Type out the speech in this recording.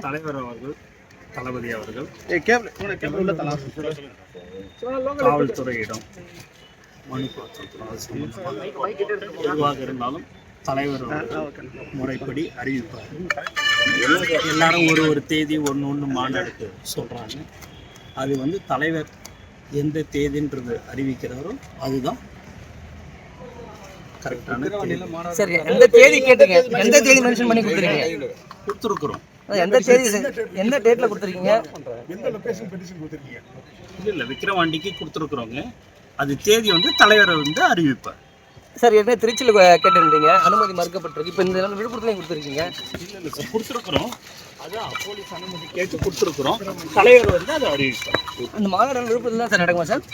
தலைவர் அவர்கள், தளபதி அவர்கள் காவல்துறையிடம் மனு கொடுத்திருக்கிறோம். எதுவாக இருந்தாலும் தலைவர் முறைப்படி அறிவிப்பார். எல்லாரும் ஒரு தேதி ஒன்று மாநாடு சொல்கிறாங்க. அது வந்து தலைவர் எந்த தேதின்றது அறிவிக்கிறாரோ அதுதான் கரெக்டான. சரி, எந்த தேதி கேட்டுங்க? எந்த தேதி மென்ஷன் பண்ணி கொடுத்துருக்குறோம். எந்த தேதி, எந்த டேட்ல கொடுத்துருக்கீங்க? இல்லை, விக்கிரவாண்டிக்கு கொடுத்துருக்குறோங்க. அது தேதி வந்து தலைவர் வந்து அறிவிப்பார். சார், ஏற்கனவே திருச்சியில் கேட்டுருந்தீங்க, அனுமதி மறுக்கப்பட்டிருக்கு. இப்போ இந்த விழுப்புரத்துலையும் கொடுத்துருக்கீங்க. இல்லை சார், கொடுத்துருக்குறோம். அதான் போலீஸ் அனுமதி கேட்டு கொடுத்துருக்குறோம். தலைவர் வந்து அதை அறிவிப்பார். அந்த மாநாடு விழுப்புரத்தில் தான் சார் நடக்குமா சார்?